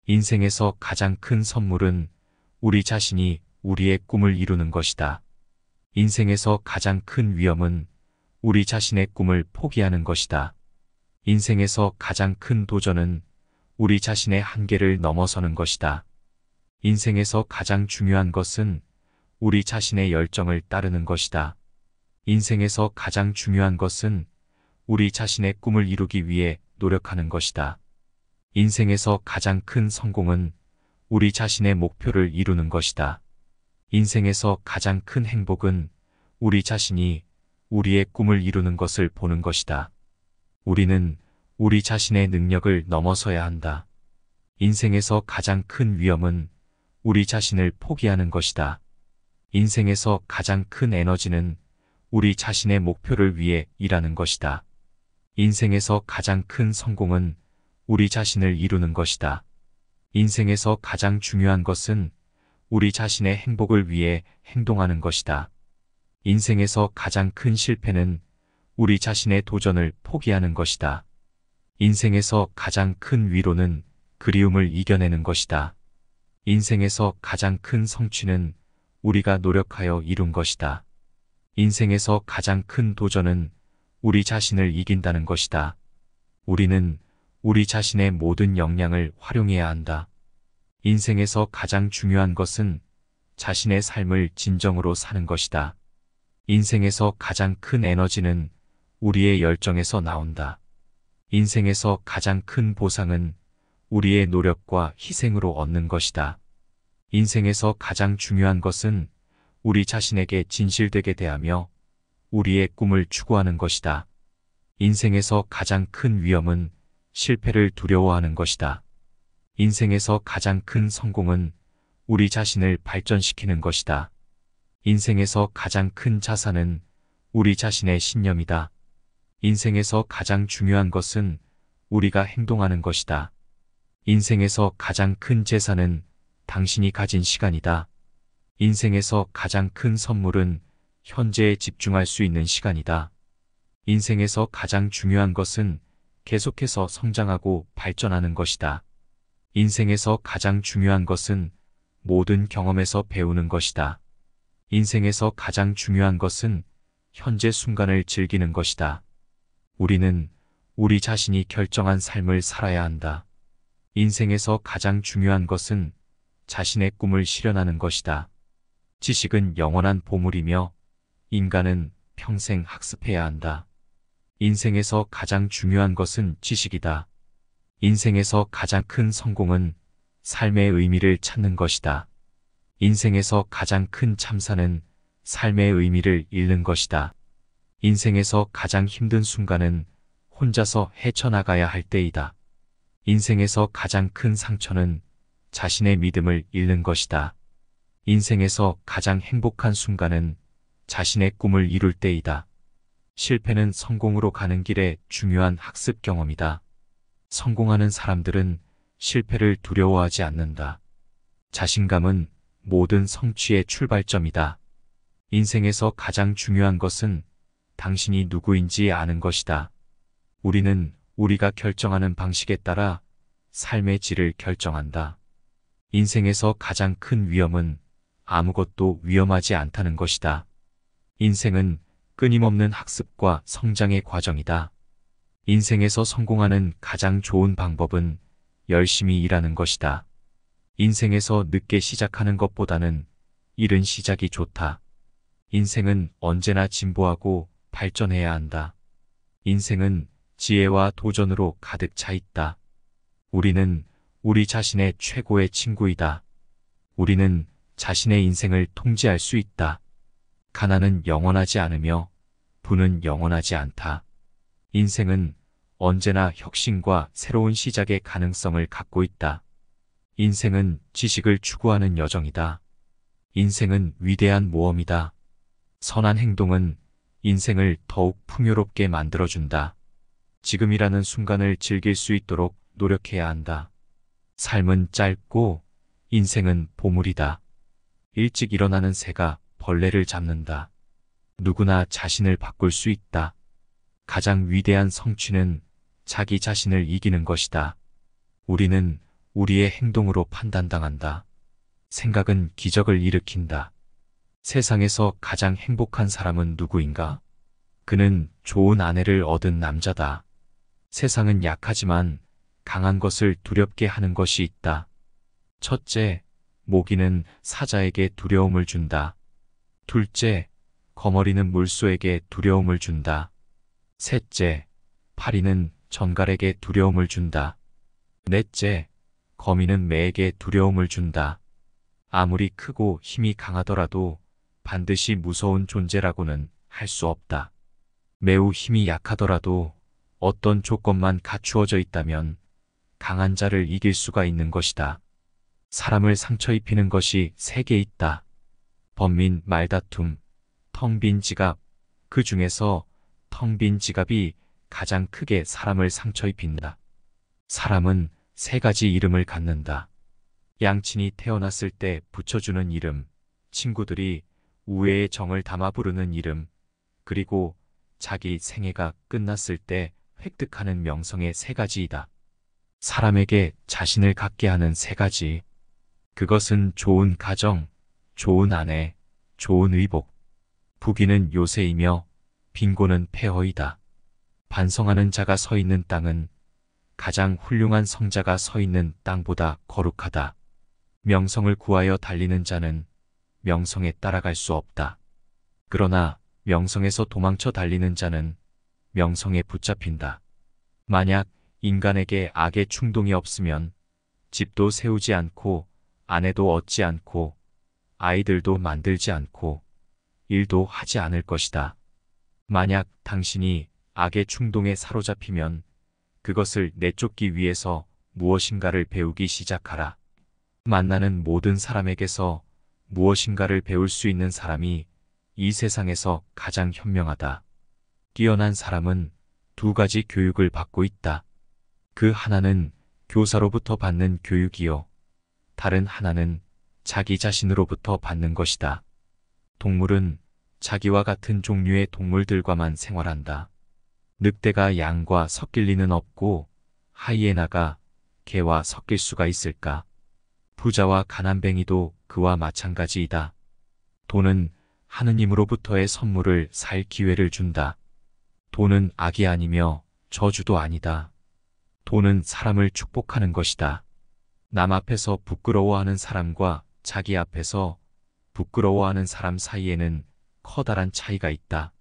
인생에서 가장 큰 선물은 우리 자신이 우리의 꿈을 이루는 것이다. 인생에서 가장 큰 위험은 우리 자신의 꿈을 포기하는 것이다. 인생에서 가장 큰 도전은 우리 자신의 한계를 넘어서는 것이다. 인생에서 가장 중요한 것은 우리 자신의 열정을 따르는 것이다. 인생에서 가장 중요한 것은 우리 자신의 꿈을 이루기 위해 노력하는 것이다. 인생에서 가장 큰 성공은 우리 자신의 목표를 이루는 것이다. 인생에서 가장 큰 행복은 우리 자신이 우리의 꿈을 이루는 것을 보는 것이다. 우리는 우리 자신의 능력을 넘어서야 한다. 인생에서 가장 큰 위험은 우리 자신을 포기하는 것이다. 인생에서 가장 큰 에너지는 우리 자신의 목표를 위해 일하는 것이다. 인생에서 가장 큰 성공은 우리 자신을 이루는 것이다. 인생에서 가장 중요한 것은 우리 자신의 행복을 위해 행동하는 것이다. 인생에서 가장 큰 실패는 우리 자신의 도전을 포기하는 것이다. 인생에서 가장 큰 위로는 그리움을 이겨내는 것이다. 인생에서 가장 큰 성취는 우리가 노력하여 이룬 것이다. 인생에서 가장 큰 도전은 우리 자신을 이긴다는 것이다. 우리는 우리 자신의 모든 역량을 활용해야 한다. 인생에서 가장 중요한 것은 자신의 삶을 진정으로 사는 것이다. 인생에서 가장 큰 에너지는 우리의 열정에서 나온다. 인생에서 가장 큰 보상은 우리의 노력과 희생으로 얻는 것이다. 인생에서 가장 중요한 것은 우리 자신에게 진실되게 대하며 우리의 꿈을 추구하는 것이다. 인생에서 가장 큰 위험은 실패를 두려워하는 것이다. 인생에서 가장 큰 성공은 우리 자신을 발전시키는 것이다. 인생에서 가장 큰 자산은 우리 자신의 신념이다. 인생에서 가장 중요한 것은 우리가 행동하는 것이다. 인생에서 가장 큰 재산은 당신이 가진 시간이다. 인생에서 가장 큰 선물은 현재에 집중할 수 있는 시간이다. 인생에서 가장 중요한 것은 계속해서 성장하고 발전하는 것이다. 인생에서 가장 중요한 것은 모든 경험에서 배우는 것이다. 인생에서 가장 중요한 것은 현재 순간을 즐기는 것이다. 우리는 우리 자신이 결정한 삶을 살아야 한다. 인생에서 가장 중요한 것은 자신의 꿈을 실현하는 것이다. 지식은 영원한 보물이며 인간은 평생 학습해야 한다. 인생에서 가장 중요한 것은 지식이다. 인생에서 가장 큰 성공은 삶의 의미를 찾는 것이다. 인생에서 가장 큰 참사는 삶의 의미를 잃는 것이다. 인생에서 가장 힘든 순간은 혼자서 헤쳐나가야 할 때이다. 인생에서 가장 큰 상처는 자신의 믿음을 잃는 것이다. 인생에서 가장 행복한 순간은 자신의 꿈을 이룰 때이다. 실패는 성공으로 가는 길에 중요한 학습 경험이다. 성공하는 사람들은 실패를 두려워하지 않는다. 자신감은 모든 성취의 출발점이다. 인생에서 가장 중요한 것은 당신이 누구인지 아는 것이다. 우리는 우리가 결정하는 방식에 따라 삶의 질을 결정한다. 인생에서 가장 큰 위험은 아무것도 위험하지 않다는 것이다. 인생은 끊임없는 학습과 성장의 과정이다. 인생에서 성공하는 가장 좋은 방법은 열심히 일하는 것이다. 인생에서 늦게 시작하는 것보다는 이른 시작이 좋다. 인생은 언제나 진보하고 발전해야 한다. 인생은 지혜와 도전으로 가득 차 있다. 우리는 우리 자신의 최고의 친구이다. 우리는 자신의 인생을 통제할 수 있다. 가난은 영원하지 않으며 부는 영원하지 않다. 인생은 언제나 혁신과 새로운 시작의 가능성을 갖고 있다. 인생은 지식을 추구하는 여정이다. 인생은 위대한 모험이다. 선한 행동은 인생을 더욱 풍요롭게 만들어준다. 지금이라는 순간을 즐길 수 있도록 노력해야 한다. 삶은 짧고 인생은 보물이다. 일찍 일어나는 새가 벌레를 잡는다. 누구나 자신을 바꿀 수 있다. 가장 위대한 성취는 자기 자신을 이기는 것이다. 우리는 우리의 행동으로 판단당한다. 생각은 기적을 일으킨다. 세상에서 가장 행복한 사람은 누구인가? 그는 좋은 아내를 얻은 남자다. 세상은 약하지만 강한 것을 두렵게 하는 것이 있다. 첫째, 모기는 사자에게 두려움을 준다. 둘째, 거머리는 물소에게 두려움을 준다. 셋째, 파리는 전갈에게 두려움을 준다. 넷째, 거미는 매에게 두려움을 준다. 아무리 크고 힘이 강하더라도 반드시 무서운 존재라고는 할 수 없다. 매우 힘이 약하더라도 어떤 조건만 갖추어져 있다면 강한 자를 이길 수가 있는 것이다. 사람을 상처 입히는 것이 세 개 있다. 번민, 말다툼, 텅 빈 지갑. 그 중에서 텅 빈 지갑이 가장 크게 사람을 상처 입힌다. 사람은 세 가지 이름을 갖는다. 양친이 태어났을 때 붙여주는 이름, 친구들이 우애의 정을 담아 부르는 이름, 그리고 자기 생애가 끝났을 때 획득하는 명성의 세 가지이다. 사람에게 자신을 갖게 하는 세 가지. 그것은 좋은 가정, 좋은 아내, 좋은 의복. 부귀는 요새이며 빈곤은 폐허이다. 반성하는 자가 서 있는 땅은 가장 훌륭한 성자가 서 있는 땅보다 거룩하다. 명성을 구하여 달리는 자는 명성에 따라갈 수 없다. 그러나 명성에서 도망쳐 달리는 자는 명성에 붙잡힌다. 만약 인간에게 악의 충동이 없으면 집도 세우지 않고 아내도 얻지 않고 아이들도 만들지 않고 일도 하지 않을 것이다. 만약 당신이 악의 충동에 사로잡히면 그것을 내쫓기 위해서 무엇인가를 배우기 시작하라. 만나는 모든 사람에게서 무엇인가를 배울 수 있는 사람이 이 세상에서 가장 현명하다. 뛰어난 사람은 두 가지 교육을 받고 있다. 그 하나는 교사로부터 받는 교육이요. 다른 하나는 자기 자신으로부터 받는 것이다. 동물은 자기와 같은 종류의 동물들과만 생활한다. 늑대가 양과 섞일 리는 없고 하이에나가 개와 섞일 수가 있을까? 부자와 가난뱅이도 그와 마찬가지이다. 돈은 하느님으로부터의 선물을 살 기회를 준다. 돈은 악이 아니며 저주도 아니다. 돈은 사람을 축복하는 것이다. 남 앞에서 부끄러워하는 사람과 자기 앞에서 부끄러워하는 사람 사이에는 커다란 차이가 있다.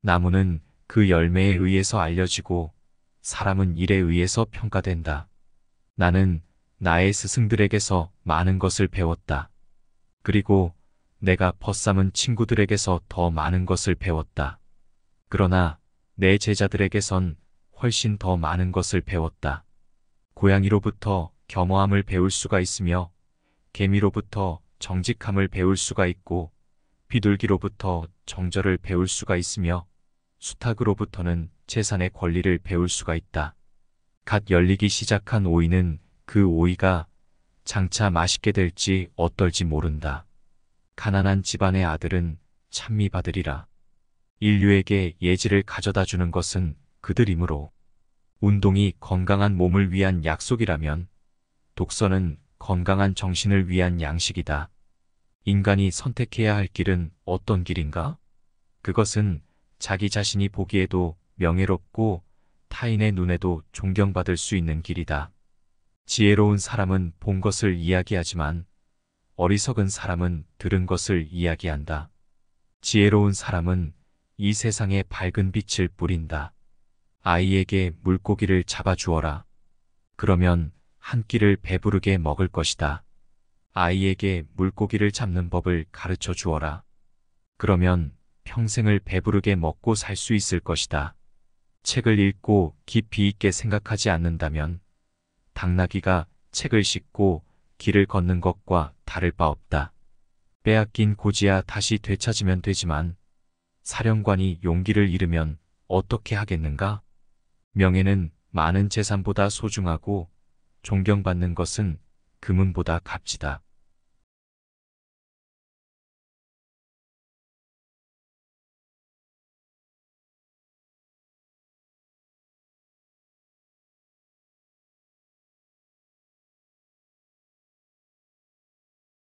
나무는 그 열매에 의해서 알려지고 사람은 일에 의해서 평가된다. 나는 나의 스승들에게서 많은 것을 배웠다. 그리고 내가 벗삼은 친구들에게서 더 많은 것을 배웠다. 그러나 내 제자들에게선 훨씬 더 많은 것을 배웠다. 고양이로부터 겸허함을 배울 수가 있으며 개미로부터 정직함을 배울 수가 있고 비둘기로부터 정절을 배울 수가 있으며 수탉으로부터는 재산의 권리를 배울 수가 있다. 갓 열리기 시작한 오이는 그 오이가 장차 맛있게 될지 어떨지 모른다. 가난한 집안의 아들은 찬미받으리라. 인류에게 예지를 가져다 주는 것은 그들이므로 운동이 건강한 몸을 위한 약속이라면 독서는 건강한 정신을 위한 양식이다. 인간이 선택해야 할 길은 어떤 길인가? 그것은 자기 자신이 보기에도 명예롭고 타인의 눈에도 존경받을 수 있는 길이다. 지혜로운 사람은 본 것을 이야기하지만 어리석은 사람은 들은 것을 이야기한다. 지혜로운 사람은 이 세상에 밝은 빛을 뿌린다. 아이에게 물고기를 잡아주어라. 그러면 한 끼를 배부르게 먹을 것이다. 아이에게 물고기를 잡는 법을 가르쳐 주어라. 그러면 평생을 배부르게 먹고 살 수 있을 것이다. 책을 읽고 깊이 있게 생각하지 않는다면 당나귀가 책을 싣고 길을 걷는 것과 다를 바 없다. 빼앗긴 고지야 다시 되찾으면 되지만 사령관이 용기를 잃으면 어떻게 하겠는가? 명예는 많은 재산보다 소중하고 존경받는 것은 금은보다 값지다.